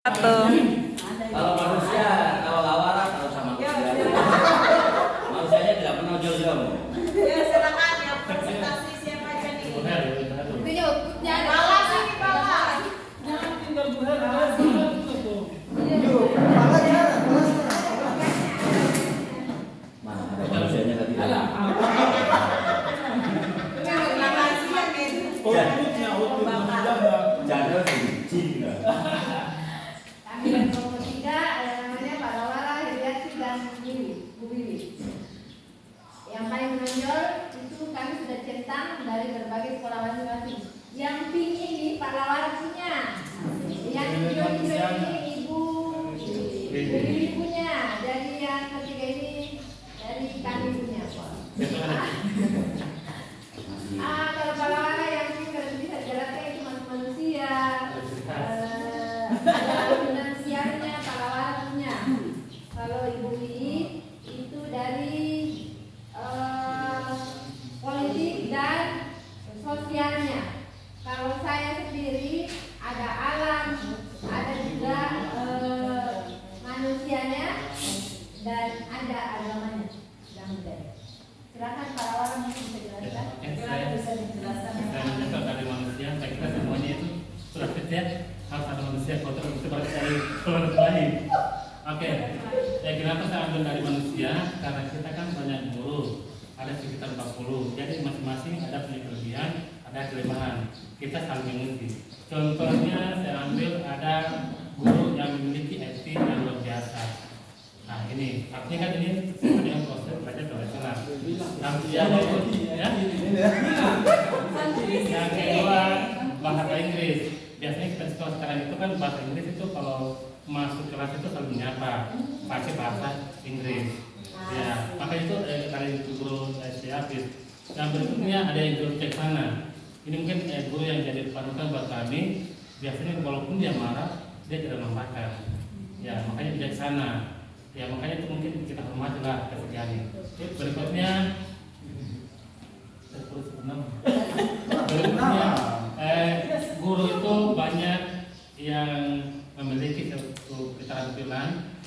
Kalau manusia, kalau lawaran kalau sama manusia, manusianya tidak menonjol kamu. Ya silakan ya presentasi siapa aja nih? Itu outputnya ada. Balas ini balas. Jangan tinggal balas tuh. Mana ada manusianya tadi? Terima kasih ya Ken. Outputnya menjaga. Jangan jin. Kami dan kelompok 3 ada namanya Pak Lawara, Heriati dan Bu Wiwi. Yang paling menonjol itu kami sudah centang dari berbagai sekolah masing-masing. Yang pink ini Pak Lawara punya. Yang hijau-hijau ini Ibu Wiwi punya. Jadi yang ketiga ini dari kami punya. Kalau Pak Lawara yang kalau bisa dijelaskan itu masuk manusia. Ada finansialnya Pak Lawara punya. Kalau Ibu Wiwi itu dari politik dan sosialnya. Kalau saya sendiri ada alam, ada juga manusianya dan ada agamanya dan budaya. Silakan Pak Lawara mungkin bisa jelaskan. Bisa dijelaskan. Saya menjawab dari manusia, saya kira semuanya itu sudah ya. Harus ada manusia kotor itu baru dari keluar lain. Oke. Ya kenapa saya ambil dari manusia? Karena kita kan banyak guru, ada sekitar 40. Jadi masing-masing ada punya kelebihan, ada kelemahan. Kita saling mengisi. Contohnya saya ambil ada guru yang memiliki etik yang luar biasa. Nah ini, artinya kan ini sesuai dengan proses belajar profesional. Yang kedua bahasa Inggris. Biasanya kita sekolah sekarang itu kan bahasa Inggris itu kalau masuk kelas itu selalu menyapa pakai bahasa Inggris. Ya, maka itu dari guru saya habis. Yang berikutnya ada yang guru bijaksana. Ini mungkin guru yang jadi panutan buat kami. Biasanya walaupun dia marah, dia tidak membakar. Ya, makanya bijaksana. Ya, makanya itu mungkin kita hormatilah kesediaannya. Berikutnya guru itu banyak yang memiliki satu keterampilan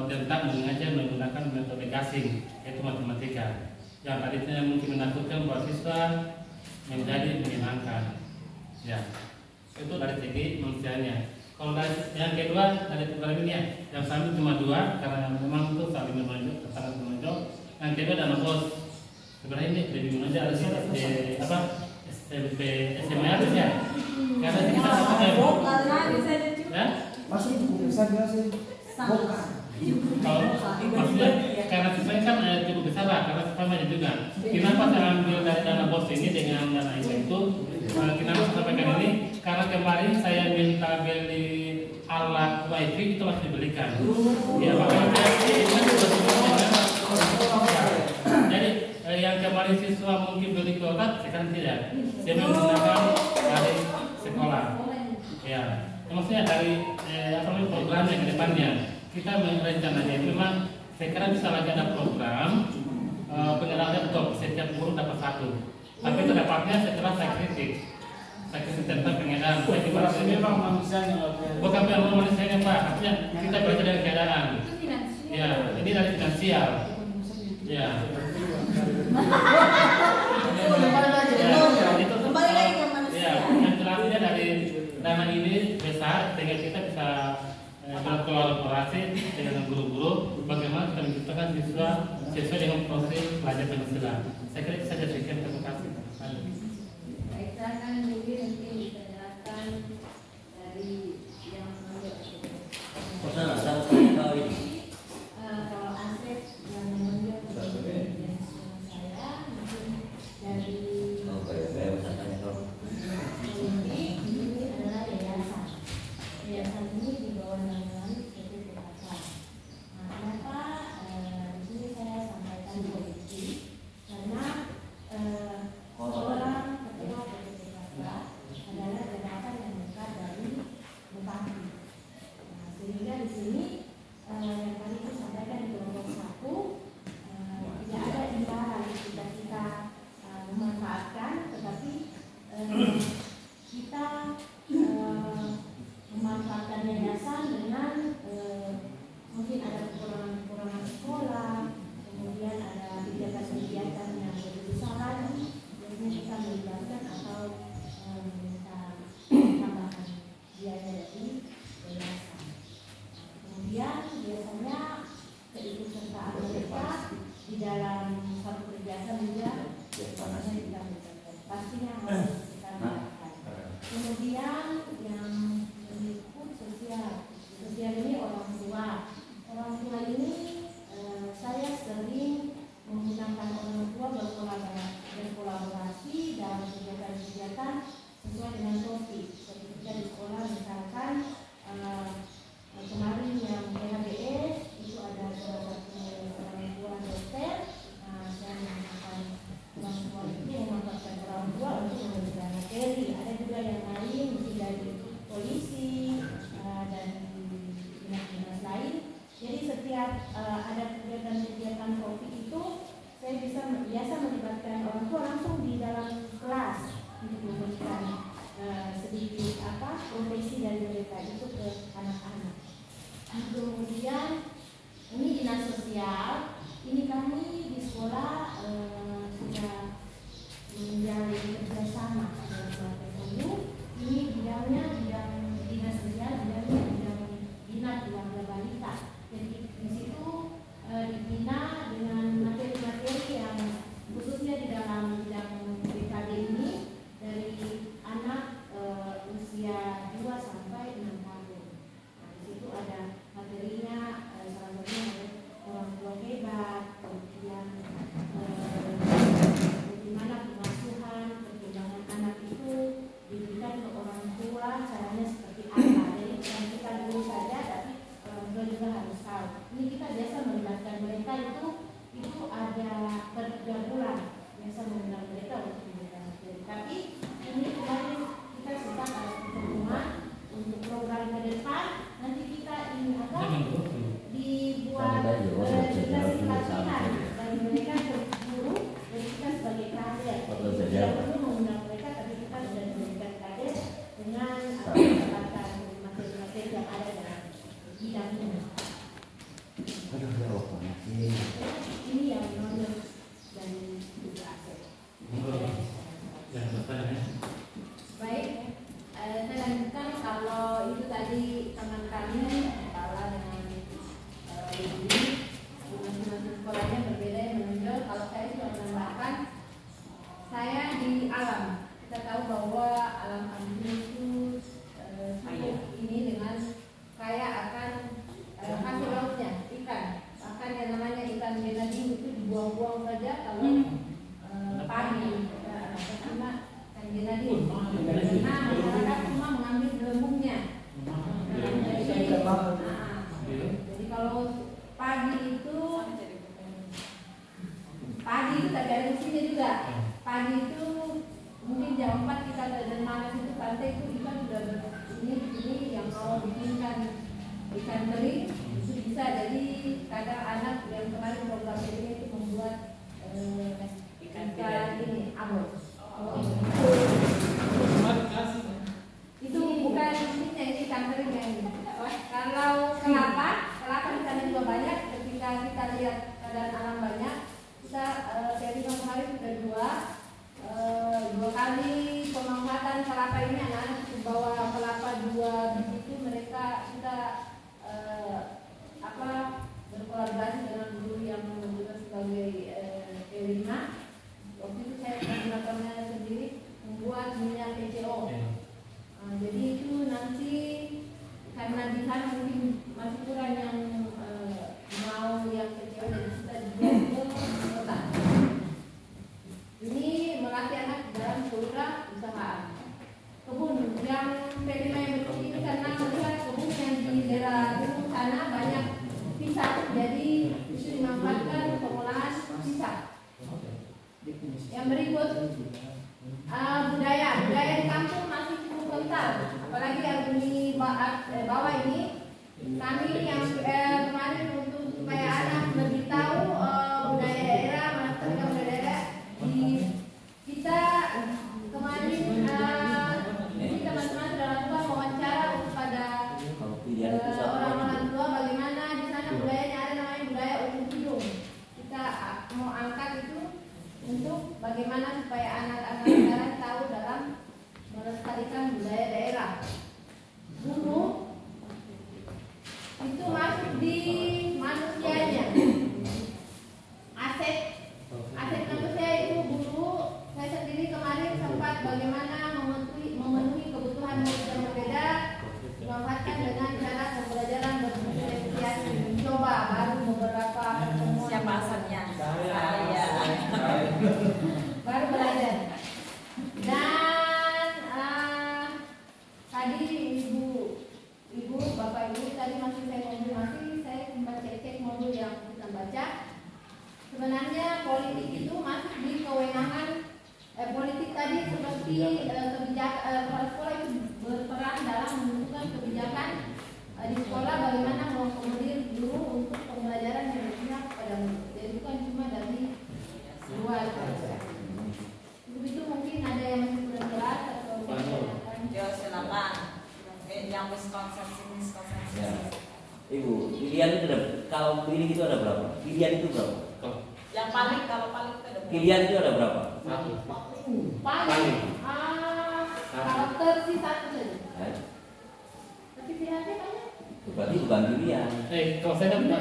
tentang mengajar menggunakan metode gasing, yaitu matematika. Yang tadinya mungkin menakutkan buat siswa menjadi menyenangkan. Ya, itu dari segi manusianya. Kalau dari yang kedua dari program ini yang kami cuma 2 karena memang itu saling menonjol, sangat menonjol. Yang kedua adalah bos. Sebenarnya ini lebih menonjol harus apa? SMP SMA harus ya. Karena kita ya masih bisa jelasin bukan. kalau maksudnya karena siswanya kan cukup besar lah karena siswanya juga. Kenapa saya ambil dari dana bos ini dengan dana itu? Kenapa saya sampaikan ini? Karena kemarin saya minta beli alat wifi itu masih dibelikan. Ya makanya jadi yang kemarin siswa mungkin beli kuota, sekarang tidak. Saya menggunakan dari sekolah. Ya, maksudnya dari programnya ke depannya kita merencananya memang sekarang bisa lagi ada program pengenalan laptop setiap guru dapat 1. Tapi itu dapatnya setelah saya kritik tentang pengenalan. Saya memang manusianya bukan manusianya Pak, artinya kita belajar dari keadaan. Ya, ini dari finansial. Ya. Kembali lagi ke manusia. Ya, yang jelasnya dari dana ini besar sehingga kita bisa berkolaborasi dengan guru-guru bagaimana kita menciptakan siswa sesuai dengan proses belajar Pancasila. Saya kira itu saja sekian, terima kasih. Baik, silakan Wiwi nanti bisa jelaskan dari yang menonjol. Kalau Asep yang menonjol dari saya mungkin dari ini adalah yayasan. Yayasan ini di bawah naungan PT PKK. Nah, kenapa di sini saya sampaikan politik? Karena orang ketua PT PKK adalah jabatan yang dekat dari bupati. Nah, sehingga di sini yang tadi itu sampaikan di kelompok 1 tidak ada imbalan jika kita memanfaatkan, tetapi kita memanfaatkan yayasan setiap ada kegiatan-kegiatan Profi itu saya biasa melibatkan orang tua langsung di dalam kelas untuk memberikan sedikit profesi dari mereka itu ke anak-anak. Kemudian ini dinas sosial, ini kami di sekolah sudah menjalin kerjasama dengan PKU. Ini bidangnya bidang dinas sosial, bidangnya bidang bina keluarga balita. Jadi di situ dibina dengan materi-materi yang khususnya di dalam bidang BKD ini dari anak usia 2 sampai 6 tahun. Nah, di situ ada materinya, salah satunya ada orang tua hebat, kemudian bagaimana pengasuhan, perkembangan anak itu diberikan ke orang tua, caranya seperti apa. Jadi bukan kita dulu saja, tapi orang tua juga harus tahu. Ini kita biasa melibatkan mereka itu ada per 3 bulan biasa mengundang mereka untuk memberikan materi. Tapi ini kemarin kita sudah ada pertemuan untuk program ke depan. Nanti kita ini dibuat dikasih pelatihan dari mereka ke guru, dan kita sebagai kader tidak perlu mengundang mereka, tapi kita sudah diberikan kader dengan mendapatkan materi-materi yang ada dalam bidang ini. Ini yang menurut dari Ibu Asep. Baik, saya lanjutkan. Kalau itu tadi teman kami kepala dengan ini masing-masing sekolahnya berbeda yang menonjol. Kalau saya cuma menambahkan, saya di alam. Kita tahu bahwa alam Ambon itu cukup ini dengan kaya akan hasil lautnya, ikan. Bahkan yang namanya ikan benading itu dibuang-buang saja kalau pagi. Cuma ikan benading. Nah, masyarakat cuma mengambil gelembungnya. Jadi kalau pagi itu tak ada musimnya juga. Pagi itu mungkin jam 4 kita ada dermaga itu pantai itu ikan sudah ini yang kalau bikinkan ikan kering itu bisa. Jadi kadang anak yang kemarin program ini itu membuat ikan ini abon. Itu bukan musimnya, ini ikan kering yang ini. Kalau kelapa di sana juga banyak. Ketika kita lihat keadaan alam banyak, kita dari kemarin sudah dua kali pemanfaatan kelapa ini. Anak-anak bawa kelapa 2 di situ, mereka kita berkolaborasi dengan guru yang juga sebagai P5. Waktu itu saya menggunakannya sendiri membuat minyak PCO. Jadi itu nanti karena di sana mungkin masih kurang yang mau yang PCO, jadi kita dibuat ke kota. Ini melatih anak dalam kewirausahaan. Kebun yang P5 yang berikut ini karena melihat kebun yang di daerah gunung sana banyak pisang, jadi itu dimanfaatkan pengolahan pisang. Yang berikut budaya di kampung masih cukup kental, apalagi yang di bawah ini. Kami yang kemarin untuk supaya anak lebih tahu budaya daerah, melestarikan budaya daerah, kita kemarin ini teman-teman orang tua wawancara kepada orang-orang tua bagaimana di sana budayanya. Ada namanya budaya umum hidung. Kita mau angkat itu untuk bagaimana supaya anak-anak sekarang tahu dalam melestarikan budaya daerah. Guru itu masuk di manusianya. Aset manusia itu guru. Saya sendiri kemarin sempat bagaimana memenuhi kebutuhan murid yang berbeda, dimanfaatkan dengan cara pembelajaran berdiferensiasi. Coba baru beberapa pertemuan. Siapa asalnya? Saya. Baru belajar. Dan tadi ibu bapak ibu tadi masih saya konfirmasi, saya sempat cek modul yang kita baca. Sebenarnya politik itu masuk di kewenangan politik tadi seperti kebijakan sekolah itu berperan dalam menentukan kebijakan di sekolah bagaimana mengakomodir guru untuk Ibu, pilihan itu ada, kalau pilih itu ada berapa? Pilihan itu berapa? Yang paling kalau paling itu ada. Pilihan itu ada berapa? Satu. Paling. Karakter sih satu saja. Nah, Tapi pilihannya banyak. itu berarti bukan pilihan. Kalau saya dapat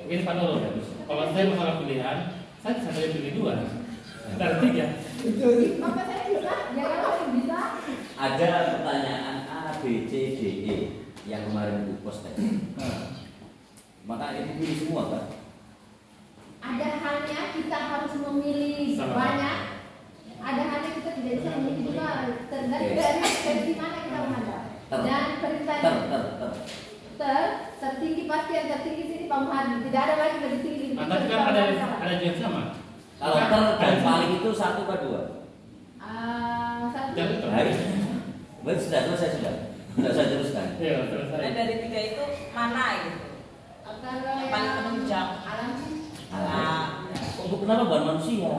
begini Pak Nurul, kalau saya masalah pilihan, saya bisa pilih 2 dari 3. Maka saya bisa, jangan saya bisa. Ada pertanyaan A, B, C, D, E yang kemarin itu post tadi. Maka itu pilih semua kan? Ada halnya kita harus memilih banyak. Ada halnya kita tidak bisa memilih 2. Tergantung dari versi mana kita menghadap. Dan perintahnya tertinggi pasti yang tertinggi sini Pak Muhadi. Tidak ada lagi lebih tinggi. Tapi kan ada yang sama. Kalau dan paling itu 1 atau 2? Satu. Baik. Baik, sudah selesai sudah. Tidak saya teruskan. Iya, Nah, selesai. dari 3 itu mana gitu? Kalau Yang paling menunjang. alam sih. Kenapa bukan manusia?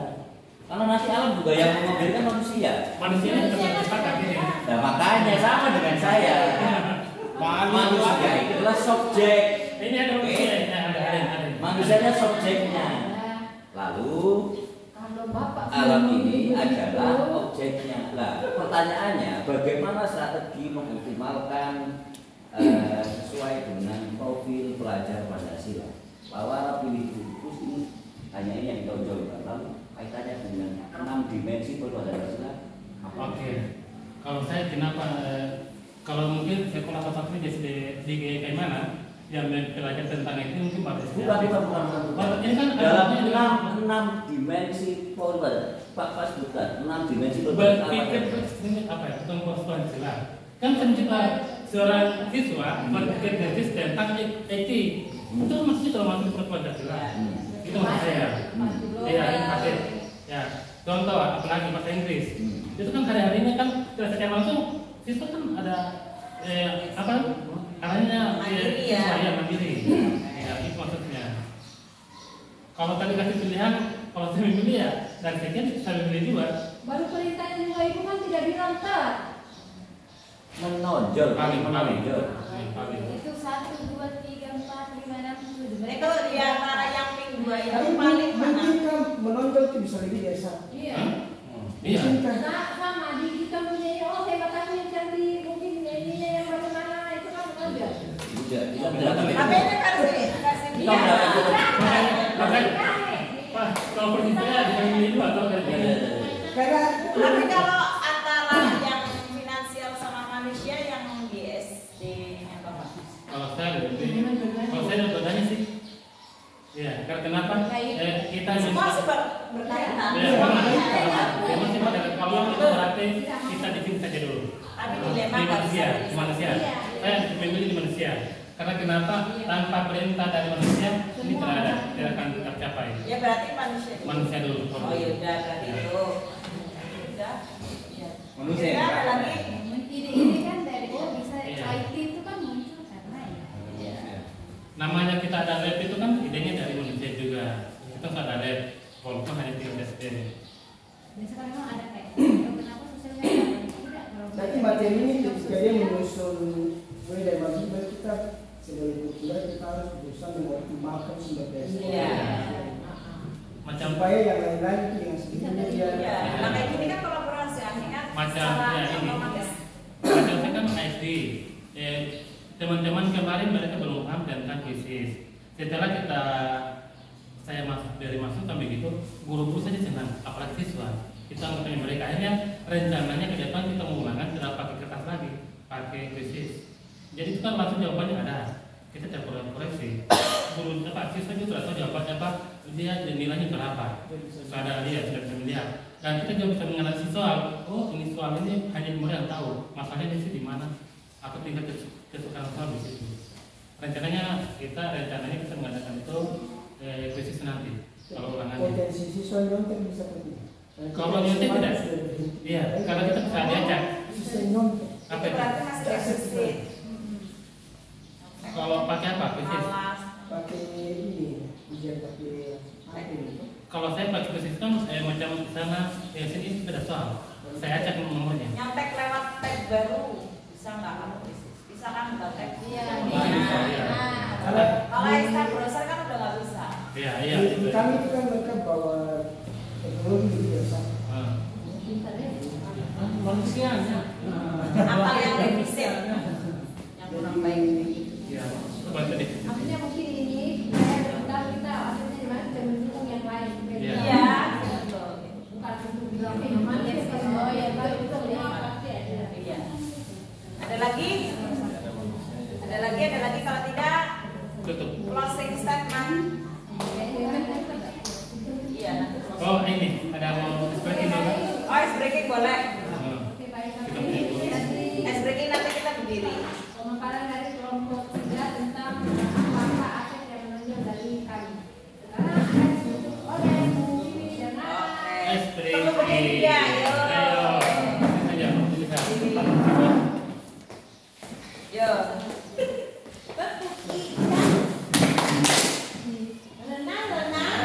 Karena nanti alam juga yang mengobrolkan manusia. Manusia ini sepakat ini. Nah, makanya sama dengan saya. Manusia itu adalah subjek. Ini ada manusia, ada. Manusianya subjeknya. Lalu Kalau Bapak alam ini adalah objeknya. Nah, pertanyaannya bagaimana strategi mengoptimalkan sesuai dengan profil pelajar Pancasila. Bahwa pilih khusus ini hanya ini yang ditonjolkan. Lalu kaitannya dengan 6 dimensi Pancasila. Oke. Kalau saya kenapa? Kalau mungkin sekolah satu di kayak mana yang belajar tentang itu mungkin Pak Bukan. Ini kan Dalam 6 dimensi Pancasila. Pak sebutkan 6 dimensi berpikir apa ya? Tentang Pancasila. Kan pencipta seorang siswa berpikir kritis tentang etik. Itu maksudnya kalau masuk Pancasila. Itu maksud saya. Iya, ini pakai. Ya, contoh apalagi bahasa Inggris. Itu kan hari-harinya kan secara langsung siswa kan ada apa? Arahnya Mandiri ya. Saya mandiri. Ya, itu maksudnya. Kalau tadi kasih pilihan, kalau saya memilih ya, dan saya memilih 2. baru perintahnya juga ibu kan tidak bilang ter. menonjol. Itu 1, 2, 3, 4, 5, 6, 7. Itu di antara yang ping 2 itu Tapi paling mana? mungkin kan menonjol itu bisa lebih dari 1. Iya. Iya. Mungkin kan. Nah, sama di kita punya oh saya katanya yang cantik mungkin nyanyinya yang bagaimana itu kan menonjol. Tapi ini kasih Kita udah Pak, kalau pergi saya memilih 2 atau dari 3. Karena Tapi kalau antara yang finansial sama manusia yang di SD nya Bapak? Kalau saya bedanya sih. Ya, karena kenapa? Kita Semua berkaitan. Ya, masih pada kalau itu berarti kita bikin saja dulu. Tapi Di dilema manusia. Saya memilih di manusia. Karena kenapa? Tanpa perintah dari manusia ini tidak akan tercapai. Ya berarti manusia. Manusia dulu. Oh ya udah berarti itu. Udah. Manusia. Udah, ada lagi. Ide-ide kan dari bisa Iya. IT itu kan muncul karena ya. Namanya kita ada lab itu kan idenya dari manusia juga. Kita nggak ada lab, walaupun hanya 3 SD. Dan sekarang memang ada kayak kenapa sosial media tidak nanti materi ini ketika dia menyusun mulai dari materi kita sebagai kultural kita harus berusaha mengoptimalkan sumber daya. Iya. Macam Supaya yang lain-lain itu dengan sendirinya dia. Ya, nah kayak gini kan kolaborasi akhirnya Macam secara ya ini. otomatis. Macam saya kan SD. Teman-teman kemarin mereka belum paham tentang krisis. Setelah saya masuk kami gitu, guru-guru saja senang, apalagi siswa. Kita mengenai mereka akhirnya rencananya ke depan kita mengulangkan tidak pakai kertas lagi, pakai krisis. Jadi itu kan langsung jawabannya ada. Kita tidak perlu koreksi. Guru siswa juga sudah tahu jawabannya apa, dia nilainya berapa. Sudah lihat, sudah bisa melihat. Dan kita juga bisa menganalisis soal. Oh, ini soal ini hanya mereka yang tahu. Masalahnya di sini di mana? Apa tingkat kesukaan soal di situ. Rencananya kita mengadakan itu krisis nanti. Kalau ulangannya. Potensi siswa nyontek bisa pergi. Kalau nyontek tidak? Iya, karena kita bisa diajak. Siswa nyontek. Apa Itu itu? berarti masih defisit. Kalau pakai apa? Krisis. Malas. Pakai ini, ujian pakai apa ini? Kalau saya pakai krisis kan macam sana sini beda soal. Saya acak nomornya. Nyontek lewat tag baru bisa nggak kamu krisis? Bisa kan nggak tag? Iya. Bisa, iya. lifestyle browser kan udah nggak bisa. Iya, iya. Di kami itu kan mereka bawa teknologi biasa. Manusianya. Atau yang defisit, yang kurang baik. Iya. Coba tadi. Maksudnya mungkin ini kalau kita akhirnya gimana bisa mendukung yang lain. Iya. Iya, betul. Bukan untuk bilang aman ya oh ya baru itu ya pasti ada. Iya. Ada lagi? Ada lagi kalau tidak Tutup. closing statement. Iya, nanti closing. Oh ini ada mau seperti ini. Oh, ice breaking boleh. Kita punya dulu. Ice breaking nanti kita berdiri. Pemaparan dari kelompok 3 tentang apa aset yang menonjol dari kami. Sekarang akan ditutup oleh Bu Wiwi dan Nana. Esprit. Tunggu berdiri ya, ayo. Ayo. Ayo, bisa. Yo. Renang. Renang.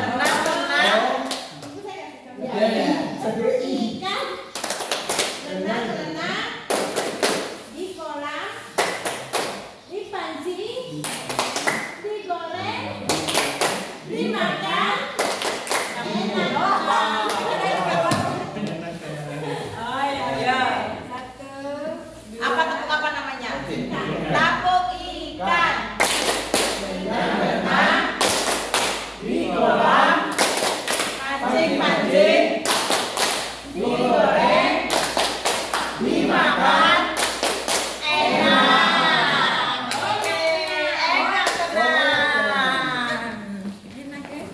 Ikan. Renang di kolam, dipancing, digoreng, dimakan. Oh iya. Apa namanya? Tapuk ikan. Renang di kolam, pancing, digoreng, dimakan. Enak. Oke, enak teman. Enak ya.